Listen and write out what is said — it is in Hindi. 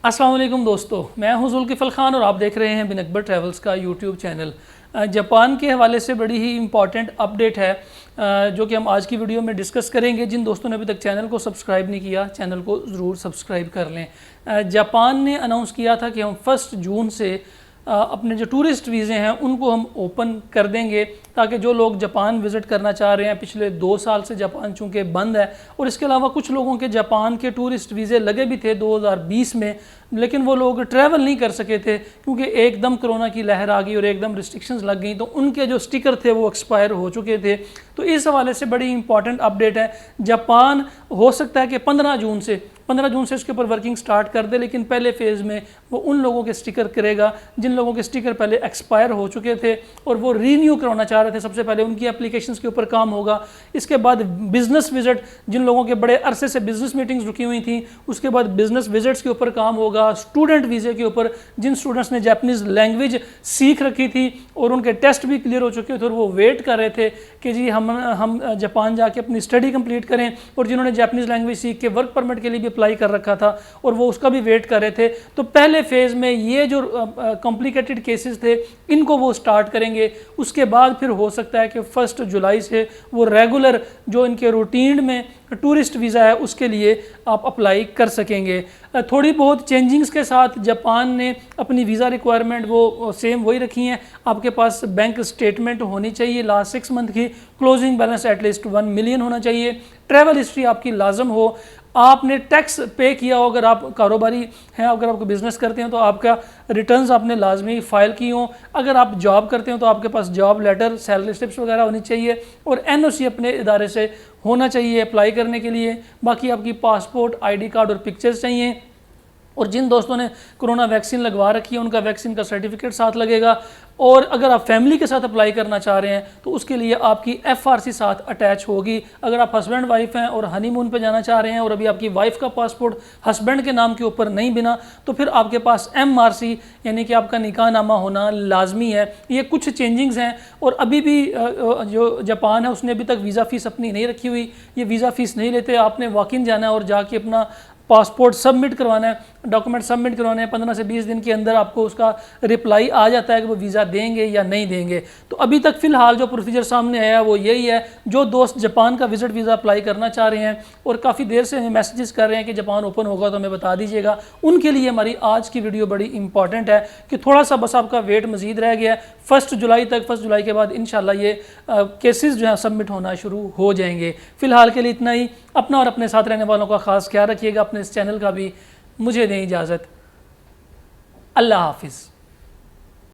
अस्सलाम वालेकुम दोस्तों, मैं हूं जुल्किफ़ल ख़ान और आप देख रहे हैं बिन अकबर ट्रैवल्स का यूट्यूब चैनल। जापान के हवाले से बड़ी ही इम्पॉर्टेंट अपडेट है जो कि हम आज की वीडियो में डिस्कस करेंगे। जिन दोस्तों ने अभी तक चैनल को सब्सक्राइब नहीं किया, चैनल को ज़रूर सब्सक्राइब कर लें। जापान ने अनाउंस किया था कि हम 1 जून से अपने जो टूरिस्ट वीज़े हैं उनको हम ओपन कर देंगे, ताकि जो लोग जापान विज़िट करना चाह रहे हैं, पिछले 2 साल से जापान चूँकि बंद है, और इसके अलावा कुछ लोगों के जापान के टूरिस्ट वीज़े लगे भी थे 2020 में, लेकिन वो लोग ट्रैवल नहीं कर सके थे क्योंकि एकदम कोरोना की लहर आ गई और एकदम रिस्ट्रिक्शंस लग गई, तो उनके जो स्टिकर थे वो एक्सपायर हो चुके थे। तो इस हवाले से बड़ी इंपॉर्टेंट अपडेट है। जापान हो सकता है कि 15 जून से इसके ऊपर वर्किंग स्टार्ट कर दे, लेकिन पहले फेज़ में वो उन लोगों के स्टिकर करेगा जिन लोगों के स्टिकर पहले एक्सपायर हो चुके थे और वो रीन्यू करवाना चाह रहे थे। सबसे पहले उनकी एप्लीकेशंस के ऊपर काम होगा। इसके बाद बिजनेस विजिट, जिन लोगों के बड़े अरसे से बिजनेस मीटिंग्स रुकी हुई थी, उसके बाद बिजनेस विजिट्स के ऊपर काम होगा। स्टूडेंट वीज़े के ऊपर, जिन स्टूडेंट्स ने जापानीज़ लैंग्वेज सीख रखी थी और उनके टेस्ट भी क्लियर हो चुके थे और वो वेट कर रहे थे कि जी हम जापान जाके अपनी स्टडी कंप्लीट करें, और जिन्होंने जापानीज़ लैंग्वेज सीख के वर्क परमिट के लिए भी अप्लाई कर रखा था और वो उसका भी वेट कर रहे थे, तो पहले फेज़ में ये जो कॉम्प्लिकेटेड केसेस थे इनको वो स्टार्ट करेंगे। उसके बाद फिर हो सकता है कि 1 जुलाई से वो रेगुलर जो इनके रूटीन में टूरिस्ट वीज़ा है उसके लिए आप अप्लाई कर सकेंगे। थोड़ी बहुत चेंजिंग्स के साथ जापान ने अपनी वीज़ा रिक्वायरमेंट वो सेम वही रखी हैं। आपके पास बैंक स्टेटमेंट होनी चाहिए लास्ट 6 मंथ की, क्लोजिंग बैलेंस एटलीस्ट 1 मिलियन होना चाहिए, ट्रैवल हिस्ट्री आपकी लाजम हो, आपने टैक्स पे किया हो, अगर आप कारोबारी हैं, अगर आप बिज़नेस करते हैं तो आपका रिटर्न्स आपने लाजमी फ़ाइल की हों, अगर आप जॉब करते हो तो आपके पास जॉब लेटर, सैलरी स्लिप्स वगैरह होनी चाहिए, और एनओसी अपने इदारे से होना चाहिए अप्लाई करने के लिए। बाकी आपकी पासपोर्ट, आईडी कार्ड और पिक्चर्स चाहिए। और जिन दोस्तों ने कोरोना वैक्सीन लगवा रखी है उनका वैक्सीन का सर्टिफिकेट साथ लगेगा। और अगर आप फैमिली के साथ अप्लाई करना चाह रहे हैं तो उसके लिए आपकी एफआरसी साथ अटैच होगी। अगर आप हस्बैंड वाइफ हैं और हनीमून पे जाना चाह रहे हैं और अभी आपकी वाइफ का पासपोर्ट हस्बैंड के नाम के ऊपर नहीं बना, तो फिर आपके पास एमआरसी यानी कि आपका निकाहनामा होना लाजमी है। ये कुछ चेंजिंग्स हैं। और अभी भी जो जापान है उसने अभी तक वीज़ा फ़ीस अपनी नहीं रखी हुई, ये वीज़ा फ़ीस नहीं लेते। आपने वॉक इन जाना है और जाके अपना पासपोर्ट सबमिट करवाना है, डॉक्यूमेंट सबमिट करवाने हैं। 15 से 20 दिन के अंदर आपको उसका रिप्लाई आ जाता है कि वो वीज़ा देंगे या नहीं देंगे। तो अभी तक फ़िलहाल जो प्रोसीजर सामने आया वो यही है। जो दोस्त जापान का विज़िट वीज़ा अप्लाई करना चाह रहे हैं और काफ़ी देर से हमें मैसेजेस कर रहे हैं कि जापान ओपन होगा तो हमें बता दीजिएगा, उनके लिए हमारी आज की वीडियो बड़ी इंपॉर्टेंट है कि थोड़ा सा बस आपका वेट मज़ीद रह गया है 1 जुलाई तक। 1 जुलाई के बाद इंशाल्लाह ये केसेस जो है सबमिट होना शुरू हो जाएंगे। फ़िलहाल के लिए इतना ही। अपना और अपने साथ रहने वालों का ख़ास ख्याल रखिएगा, अपने इस चैनल का भी। मुझे दें इजाज़त। अल्लाह हाफिज़।